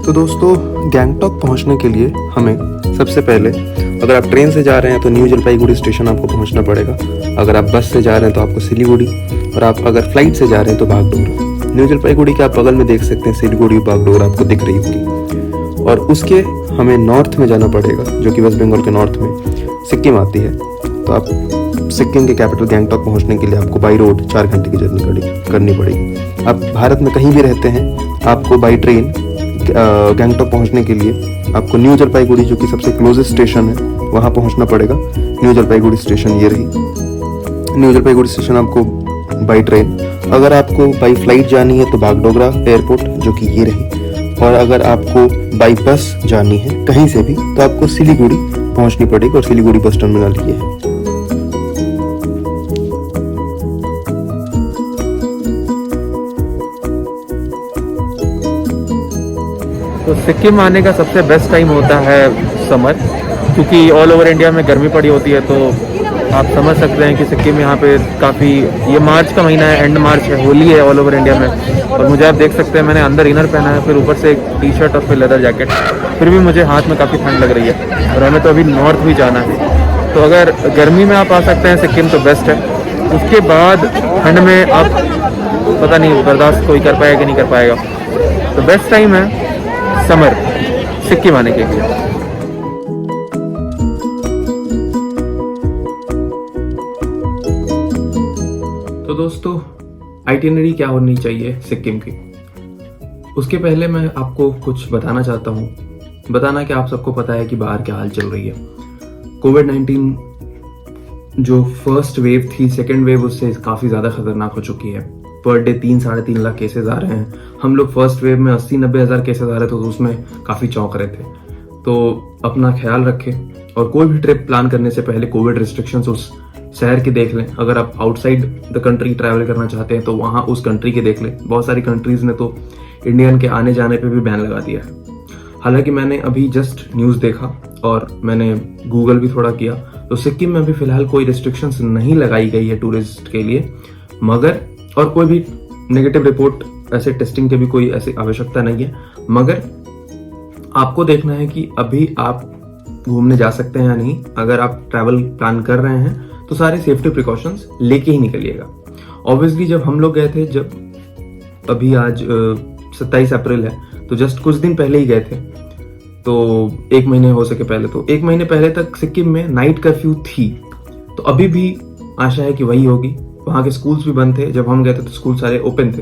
तो दोस्तों, गैंगटॉक पहुंचने के लिए हमें सबसे पहले, अगर आप ट्रेन से जा रहे हैं तो न्यू जलपाईगुड़ी स्टेशन आपको पहुंचना पड़ेगा। अगर आप बस से जा रहे हैं तो आपको सिलीगुड़ी, और आप अगर फ्लाइट से जा रहे हैं तो बागडोगरा। न्यू जलपाईगुड़ी के आप बगल में देख सकते हैं सिलीगुड़ी, बागडोगरा आपको दिख रही होगी। और उसके हमें नॉर्थ में जाना पड़ेगा, जो कि वेस्ट बंगाल के नॉर्थ में सिक्किम आती है। तो आप सिक्किम के कैपिटल गैंगटॉक पहुंचने के लिए आपको बाई रोड 4 घंटे की जर्नी करनी पड़ेगी। आप भारत में कहीं भी रहते हैं, आपको बाई ट्रेन गैंगटॉक पहुंचने के लिए आपको न्यू जलपाईगुड़ी, जो कि सबसे क्लोजेस्ट स्टेशन है, वहां पहुंचना पड़ेगा। न्यू जलपाईगुड़ी स्टेशन ये रही। न्यू जलपाईगुड़ी स्टेशन आपको बाई ट्रेन। अगर आपको बाई फ्लाइट जानी है तो बागडोगरा एयरपोर्ट, जो कि ये रही। और अगर आपको बाई बस जानी है कहीं से भी तो आपको सिलीगुड़ी पहुंचनी पड़ेगी, और सिलीगुड़ी बस टर्मिनल ये है। तो सिक्किम आने का सबसे बेस्ट टाइम होता है समर, क्योंकि ऑल ओवर इंडिया में गर्मी पड़ी होती है। तो आप समझ सकते हैं कि सिक्किम यहाँ पे काफ़ी, ये मार्च का महीना है, एंड मार्च है, होली है ऑल ओवर इंडिया में। और मुझे आप देख सकते हैं, मैंने अंदर इनर पहना है, फिर ऊपर से एक टी शर्ट और फिर लेदर जैकेट। फिर भी मुझे हाथ में काफ़ी ठंड लग रही है, और हमें तो अभी नॉर्थ भी जाना है। तो अगर गर्मी में आप आ सकते हैं सिक्किम तो बेस्ट है। उसके बाद ठंड में आप पता नहीं बर्दाश्त कोई कर पाएगा कि नहीं कर पाएगा। तो बेस्ट टाइम है समर सिक्किम आने के लिए। तो दोस्तों, आइटिनरी क्या होनी चाहिए सिक्किम की, उसके पहले मैं आपको कुछ बताना चाहता हूँ। बताना कि आप सबको पता है कि बाहर क्या हाल चल रही है। कोविड-19 जो फर्स्ट वेव थी, सेकेंड वेव उससे काफ़ी ज़्यादा खतरनाक हो चुकी है। पर डे 3-3.5 लाख केसेस आ रहे हैं। हम लोग फर्स्ट वेव में 80-90 हज़ार केसेस आ रहे थे, तो उसमें काफ़ी चौंक रहे थे। तो अपना ख्याल रखें, और कोई भी ट्रिप प्लान करने से पहले कोविड रिस्ट्रिक्शंस उस शहर की देख लें। अगर आप आउटसाइड द कंट्री ट्रैवल करना चाहते हैं तो वहाँ उस कंट्री के देख लें। बहुत सारी कंट्रीज़ ने तो इंडियन के आने जाने पे भी बैन लगा दिया है। हालांकि मैंने अभी जस्ट न्यूज़ देखा और मैंने गूगल भी थोड़ा किया, तो सिक्किम में भी फिलहाल कोई रिस्ट्रिक्शंस नहीं लगाई गई है टूरिस्ट के लिए। मगर और कोई भी नेगेटिव रिपोर्ट, ऐसे टेस्टिंग की भी कोई ऐसी आवश्यकता नहीं है। मगर आपको देखना है कि अभी आप घूमने जा सकते हैं या नहीं। अगर आप ट्रैवल प्लान कर रहे हैं तो सारे सेफ्टी प्रिकॉशंस लेके ही निकलिएगा। ऑब्वियसली जब हम लोग गए थे, जब अभी आज 27 अप्रैल है, तो जस्ट कुछ दिन पहले ही गए थे। तो 1 महीने हो सके पहले, तो 1 महीने पहले तक सिक्किम में नाइट कर्फ्यू थी। तो अभी भी आशा है कि वही होगी। वहाँ के स्कूल्स भी बंद थे, जब हम गए थे तो स्कूल सारे ओपन थे।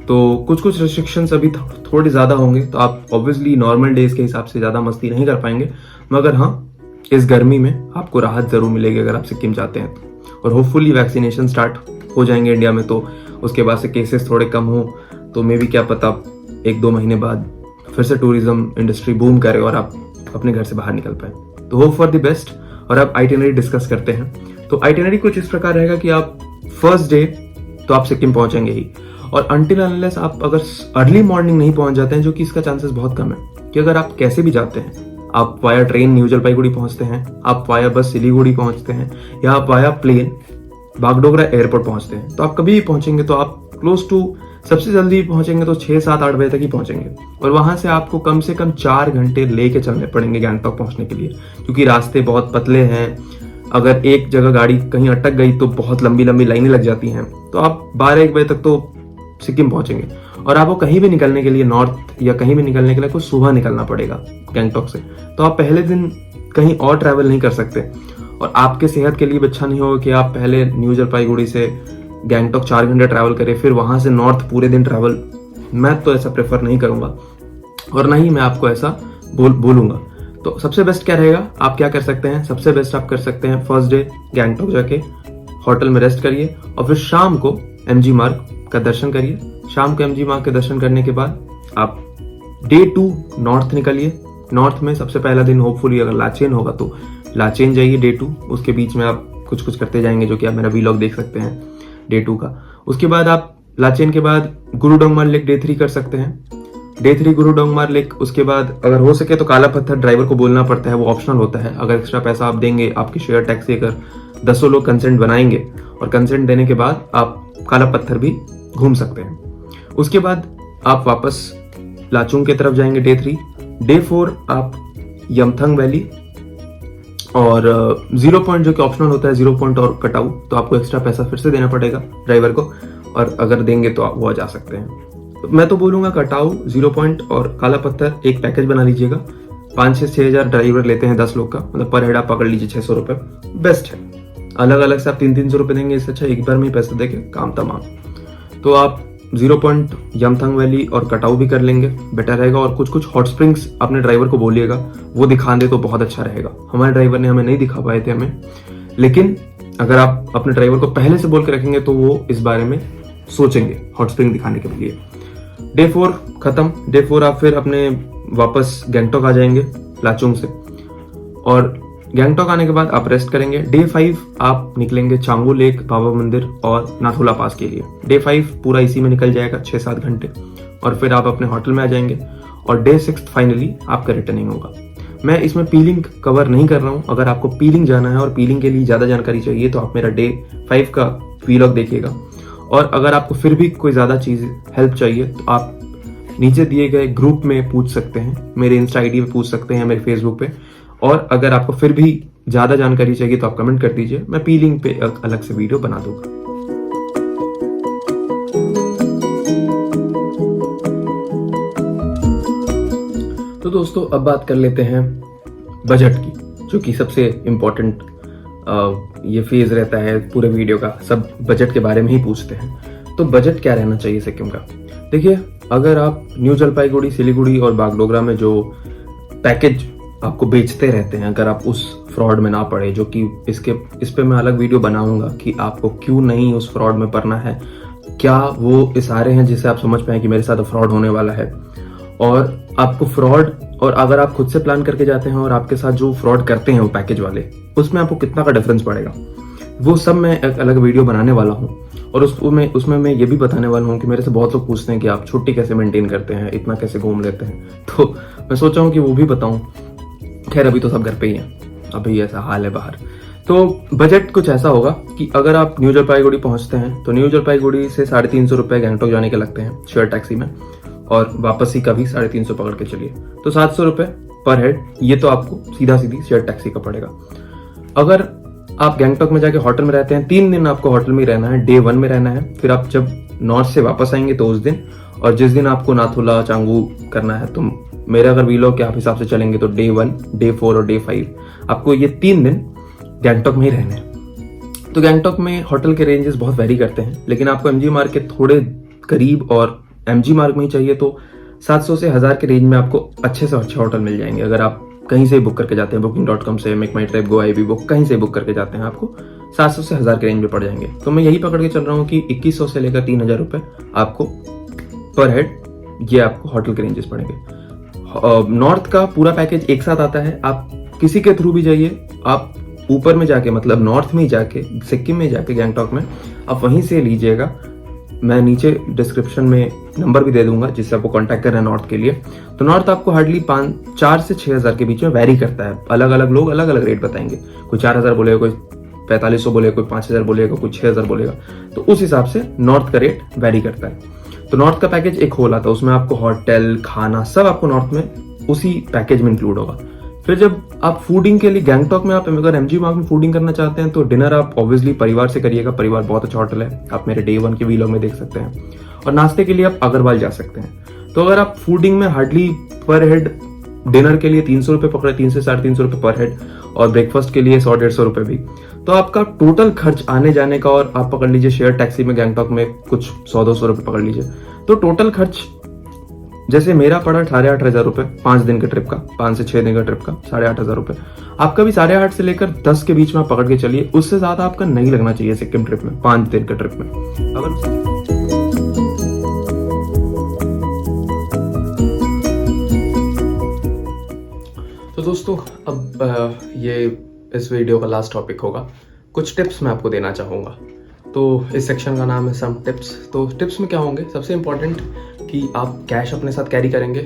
तो कुछ रिस्ट्रिक्शंस अभी थोड़े ज़्यादा होंगे। तो आप ऑब्वियसली नॉर्मल डेज के हिसाब से ज़्यादा मस्ती नहीं कर पाएंगे, मगर हाँ, इस गर्मी में आपको राहत ज़रूर मिलेगी अगर आप सिक्किम जाते हैं तो। और होपफुली वैक्सीनेशन स्टार्ट हो जाएंगे इंडिया में, तो उसके बाद से केसेस थोड़े कम हो, तो मे भी क्या पता 1-2 महीने बाद फिर से टूरिज्म इंडस्ट्री बूम करे और आप अपने घर से बाहर निकल पाए। तो होप फॉर द बेस्ट। और अब आइटिनरी डिस्कस करते हैं। तो आइटिनरी कुछ इस प्रकार रहेगा कि आप फर्स्ट डे तो आप सिक्किम पहुंचेंगे ही, और अनटिल अनलेस आप अगर अर्ली मॉर्निंग नहीं पहुंच जाते हैं, जो कि इसका चांसेस बहुत कम है, कि अगर आप कैसे भी जाते हैं, आप वाया ट्रेन न्यू जलपाईगुड़ी पहुंचते हैं, आप वाया बस सिलीगुड़ी पहुंचते हैं, या आप वाया प्लेन बागडोगरा एयरपोर्ट पहुंचते हैं, तो आप कभी भी पहुंचेंगे तो आप क्लोज टू, सबसे जल्दी पहुंचेंगे तो 6-7-8 बजे तक ही पहुंचेंगे। और वहां से आपको कम से कम 4 घंटे लेके चलने पड़ेंगे गैंगटॉक पहुंचने के लिए, क्योंकि रास्ते बहुत पतले हैं। अगर एक जगह गाड़ी कहीं अटक गई तो बहुत लंबी लंबी लाइनें लग जाती हैं। तो आप 12-1 बजे तक तो सिक्किम पहुंचेंगे। और आपको कहीं भी निकलने के लिए, नॉर्थ या कहीं भी निकलने के लिए, कुछ सुबह निकलना पड़ेगा गैंगटॉक से। तो आप पहले दिन कहीं और ट्रैवल नहीं कर सकते, और आपके सेहत के लिए भी अच्छा नहीं होगा कि आप पहले न्यू जलपाईगुड़ी से गैंगटॉक 4 घंटे ट्रैवल करें, फिर वहां से नॉर्थ पूरे दिन ट्रैवल। मैं तो ऐसा प्रेफर नहीं करूंगा, और ना ही मैं आपको ऐसा बोलूंगा। तो सबसे बेस्ट क्या रहेगा, आप क्या कर सकते हैं, सबसे बेस्ट आप कर सकते हैं फर्स्ट डे गैंगटॉक जाके होटल में रेस्ट करिए, और फिर शाम को एमजी मार्ग का दर्शन करिए। शाम को एमजी मार्ग के दर्शन करने के बाद आप डे 2 नॉर्थ निकलिए। नॉर्थ में सबसे पहला दिन होपफुली अगर लाचेन होगा तो लाचेन जाइए डे 2। उसके बीच में आप कुछ करते जाएंगे, जो कि आप मेरा वीलॉग देख सकते हैं डे 2 का। उसके बाद आप लाचेन के बाद गुरु डोंगमार लेक डे 3 कर सकते हैं। डे 3 गुरु डोंगमार लेक। उसके बाद अगर हो सके तो काला पत्थर ड्राइवर को बोलना पड़ता है, वो ऑप्शनल होता है। अगर एक्स्ट्रा पैसा आप देंगे, आपके शेयर टैक्स देकर 10 लोग कंसेंट बनाएंगे, और कंसेंट देने के बाद आप काला पत्थर भी घूम सकते हैं। उसके बाद आप वापस लाचुंग की तरफ जाएंगे डे 3। डे 4 आप यमथंग वैली और 0 पॉइंट जो कि ऑप्शनल होता है 0 पॉइंट और कटाऊ, तो आपको एक्स्ट्रा पैसा फिर से देना पड़ेगा ड्राइवर को, और अगर देंगे तो आप वो जा सकते हैं। मैं तो बोलूँगा कटाऊ 0 पॉइंट और काला पत्थर एक पैकेज बना लीजिएगा। 5 से 6 हज़ार ड्राइवर लेते हैं 10 लोग का, मतलब पर हेड आप पकड़ लीजिए 600 रुपये, बेस्ट है। अलग अलग से आप 300 रुपये देंगे, इससे अच्छा एक बार में ही पैसे देके काम तमाम। तो आप 0 पॉइंट यमथंग वैली और कटाऊ भी कर लेंगे, बेटर रहेगा। और कुछ कुछ हॉट स्प्रिंग्स अपने ड्राइवर को बोलिएगा वो दिखा दे तो बहुत अच्छा रहेगा। हमारे ड्राइवर ने हमें नहीं दिखा पाए थे हमें, लेकिन अगर आप अपने ड्राइवर को पहले से बोल के रखेंगे तो वो इस बारे में सोचेंगे हॉट स्प्रिंग दिखाने के लिए। डे 4 खत्म। डे 4 आप फिर अपने वापस गैंगटॉक आ जाएंगे लाचुंग से, और गैंगटॉक आने के बाद आप रेस्ट करेंगे। डे 5 आप निकलेंगे चांगू लेक, बाबा मंदिर और नाथुला पास के लिए। डे 5 पूरा इसी में निकल जाएगा 6-7 घंटे, और फिर आप अपने होटल में आ जाएंगे। और डे 6 फाइनली आपका रिटर्निंग होगा। मैं इसमें पीलिंग कवर नहीं कर रहा हूँ। अगर आपको पीलिंग जाना है और पीलिंग के लिए ज़्यादा जानकारी चाहिए तो आप मेरा डे 5 का व्लॉग देखिएगा। और अगर आपको फिर भी कोई ज़्यादा चीज़ हेल्प चाहिए तो आप नीचे दिए गए ग्रुप में पूछ सकते हैं, मेरे इंस्टा आईडी पे पूछ सकते हैं, मेरे फेसबुक पे। और अगर आपको फिर भी ज़्यादा जानकारी चाहिए तो आप कमेंट कर दीजिए, मैं पीलिंग पे एक अलग से वीडियो बना दूंगा। तो दोस्तों अब बात कर लेते हैं बजट की, जो कि सबसे इम्पोर्टेंट ये फेज रहता है पूरे वीडियो का। सब बजट के बारे में ही पूछते हैं। तो बजट क्या रहना चाहिए सिक्किम का? देखिए, अगर आप न्यू जलपाईगुड़ी, सिलीगुड़ी और बागडोगरा में जो पैकेज आपको बेचते रहते हैं, अगर आप उस फ्रॉड में ना पड़े, जो कि इस पे मैं अलग वीडियो बनाऊंगा कि आपको क्यों नहीं उस फ्रॉड में पड़ना है, क्या वो इशारे हैं जिससे आप समझ पाए कि मेरे साथ फ्रॉड होने वाला है। और आपको फ्रॉड, और अगर आप खुद से प्लान करके जाते हैं और आपके साथ जो फ्रॉड करते हैं वो पैकेज वाले, उसमें आपको कितना का डिफरेंस पड़ेगा, वो सब मैं एक अलग वीडियो बनाने वाला हूँ। और उसमें मैं ये भी बताने वाला हूँ कि मेरे से बहुत लोग पूछते हैं कि आप छुट्टी कैसे मेंटेन करते हैं, इतना कैसे घूम लेते हैं, तो मैं सोचा हूँ कि वो भी बताऊँ। खैर अभी तो सब घर पे ही हैं, अभी ऐसा हाल है बाहर। तो बजट कुछ ऐसा होगा कि अगर आप न्यू जलपाईगुड़ी पहुंचते हैं तो न्यू जलपाईगुड़ी से 350 रुपये गैंगटॉक जाने के लगते हैं शेयर टैक्सी में, और वापसी का भी 350 पकड़ के चलिए, तो 700 रुपये पर हेड। ये तो आपको सीधा सीधी शेयर टैक्सी का पड़ेगा। अगर आप गैंगटॉक में जाके होटल में रहते हैं, 3 दिन आपको होटल में ही रहना है, डे 1 में रहना है। फिर आप जब नॉर्थ से वापस आएंगे तो उस दिन, और जिस दिन आपको नाथुला चांगू करना है, तो मेरे अगर वीलॉग के आप हिसाब से चलेंगे तो डे 1, डे 4 और डे 5 आपको ये 3 दिन गैंगटॉक में ही रहने हैं। तो गैंगटॉक में होटल के रेंजेस बहुत वेरी करते हैं, लेकिन आपको एमजी मार्ग के थोड़े करीब और एमजी मार्ग में ही चाहिए तो 700 से 1000 के रेंज में आपको अच्छे से अच्छे होटल मिल जाएंगे। अगर आप कहीं से बुक करके जाते हैं, booking.com से, मेक माई ट्रिप, गो आई बी बुक, कहीं से बुक करके जाते हैं, आपको 700 से 1000 के रेंज में पड़ जाएंगे। तो मैं यही पकड़ के चल रहा हूँ कि 2100 से लेकर 3000 रुपये आपको पर हेड ये आपको होटल के रेंजेस पड़ेंगे। नॉर्थ का पूरा पैकेज एक साथ आता है। आप किसी के थ्रू भी जाइए, आप ऊपर में जाके, मतलब नॉर्थ में जाके, सिक्किम में जाके गैंगटॉक में आप वहीं से लीजिएगा। मैं नीचे डिस्क्रिप्शन में नंबर भी दे दूंगा जिससे आपको कांटेक्ट करना है नॉर्थ के लिए। तो नॉर्थ आपको हार्डली 4 से 6000 के बीच में वैरी करता है। अलग अलग लोग अलग अलग रेट बताएंगे, कोई 4000 बोलेगा, कोई 4500 बोलेगा, कोई 5000 बोलेगा, कोई 6000 बोलेगा। तो उस हिसाब से नॉर्थ का रेट वैरी करता है। तो नॉर्थ का पैकेज एक होल आता है, उसमें आपको होटल, खाना सब आपको नॉर्थ में उसी पैकेज में इंक्लूड होगा। फिर जब आप फूडिंग के लिए गैंगटॉक में, आप अगर एमजी मार्ग में फूडिंग करना चाहते हैं तो डिनर आप ऑब्वियसली परिवार से करिएगा। परिवार बहुत अच्छा होटल है, आप मेरे डे 1 के वीलॉग में देख सकते हैं। और नाश्ते के लिए आप अग्रवाल जा सकते हैं। तो अगर आप फूडिंग में हार्डली पर हेड डिनर के लिए 300 रुपये पकड़े, 300 से 350 रुपये पर हेड, और ब्रेकफास्ट के लिए 100-150 रुपये भी, तो आपका टोटल खर्च आने जाने का, और आप पकड़ लीजिए शेयर टैक्सी में गैंगटॉक में कुछ 100-200 रुपये पकड़ लीजिए, तो टोटल खर्च जैसे मेरा पड़ा 8,500 रुपये 5 दिन के ट्रिप का, 5 से 6 दिन का ट्रिप का 8,500 रुपये। आपका भी 8,500 से लेकर 10 के बीच में आप पकड़ के चलिए, उससे ज्यादा आपका नहीं लगना चाहिए सिक्किम ट्रिप में, 5 दिन के ट्रिप में। तो दोस्तों अब ये इस वीडियो का लास्ट टॉपिक होगा। कुछ टिप्स मैं आपको देना चाहूँगा। तो इस सेक्शन का नाम है सम टिप्स। तो टिप्स में क्या होंगे? सबसे इम्पोर्टेंट कि आप कैश अपने साथ कैरी करेंगे।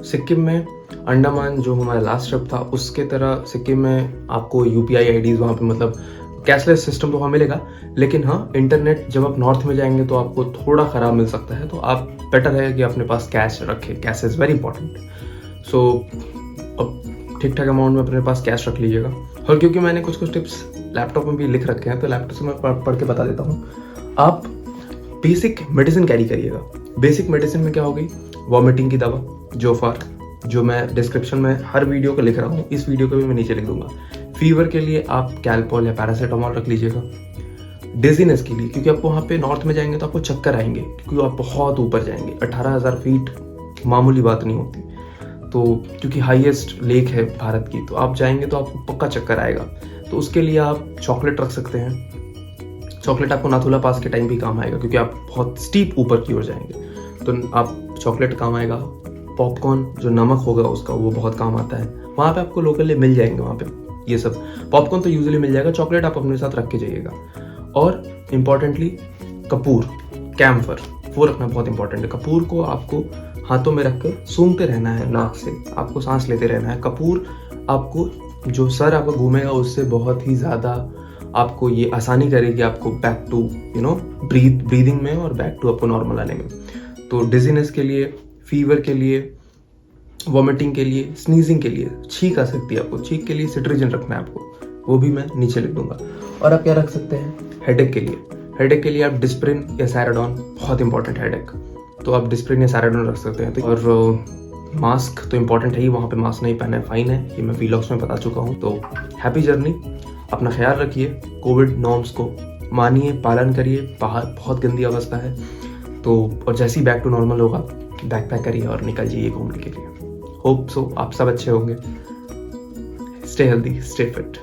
सिक्किम में अंडमान जो हमारा लास्ट ट्रिप था उसके तरह सिक्किम में आपको UPI IDs वहाँ पे, मतलब कैशलेस सिस्टम तो वहाँ मिलेगा, लेकिन हाँ इंटरनेट जब आप नॉर्थ में जाएंगे तो आपको थोड़ा ख़राब मिल सकता है, तो आप बेटर है कि अपने पास कैश रखें। Cash is very important. So अब ठीक ठाक अमाउंट में अपने पास कैश रख लीजिएगा। और क्योंकि मैंने कुछ टिप्स लैपटॉप में भी लिख रखे हैं, तो लैपटॉप से मैं पढ़ के बता देता हूँ। आप बेसिक मेडिसिन कैरी करिएगा। बेसिक मेडिसिन में क्या हो गई, वॉमिटिंग की दवा जोफार, जो मैं डिस्क्रिप्शन में हर वीडियो को लिख रहा हूँ, इस वीडियो को भी मैं नीचे लिख दूंगा। फीवर के लिए आप कैलपॉल या पैरासीटामोल रख लीजिएगा। डिजीनेस के लिए, क्योंकि आप वहाँ पे नॉर्थ में जाएंगे तो आपको चक्कर आएंगे, क्योंकि आप बहुत ऊपर जाएंगे। 18,000 फीट मामूली बात नहीं होती, तो क्योंकि हाईएस्ट लेक है भारत की, तो आप जाएंगे तो आपको पक्का चक्कर आएगा। तो उसके लिए आप चॉकलेट रख सकते हैं। चॉकलेट आपको नाथुला पास के टाइम भी काम आएगा, क्योंकि आप बहुत स्टीप ऊपर की ओर जाएंगे, तो आप चॉकलेट काम आएगा। पॉपकॉर्न जो नमक होगा उसका, वो बहुत काम आता है। वहाँ पे आपको लोकली मिल जाएंगे वहाँ पे ये सब। पॉपकॉर्न तो यूजुअली मिल जाएगा, चॉकलेट आप अपने साथ रख के जाइएगा। और इम्पॉर्टेंटली कपूर, कैम्फर, वो रखना बहुत इंपॉर्टेंट है। कपूर को आपको हाथों में रख कर सूंघते रहना है, नाक से आपको सांस लेते रहना है। कपूर आपको, जो सर आपका घूमेगा उससे बहुत ही ज़्यादा आपको ये आसानी करेगी आपको बैक टू ब्रीदिंग में और बैक टू आपको नॉर्मल आने में। तो डिजीनेस के लिए, फीवर के लिए, वॉमिटिंग के लिए, स्नीजिंग के लिए, छींक आ सकती है आपको, छींक के लिए सिट्रिजिन रखना है आपको, वो भी मैं नीचे लिख दूंगा। और आप क्या रख सकते हैं हेडेक के लिए? हेडेक के लिए आप डिस्प्रिन या सैराडोन, बहुत इंपॉर्टेंट हेडेक, तो आप डिस्प्रिन या सैराडोन रख सकते हैं। तो और मास्क तो इंपॉर्टेंट है ही, वहाँ पे मास्क नहीं पहना है फाइन है, ये मैं वीलॉग्स में बता चुका हूँ। तो हैप्पी जर्नी, अपना ख्याल रखिए, कोविड नॉर्म्स को मानिए, पालन करिए। बाहर बहुत गंदी अवस्था है, तो और जैसे ही बैक टू नॉर्मल होगा बैक पैक करिए और निकल जाइए घूमने के लिए। होप सो आप सब अच्छे होंगे। Stay healthy, stay fit.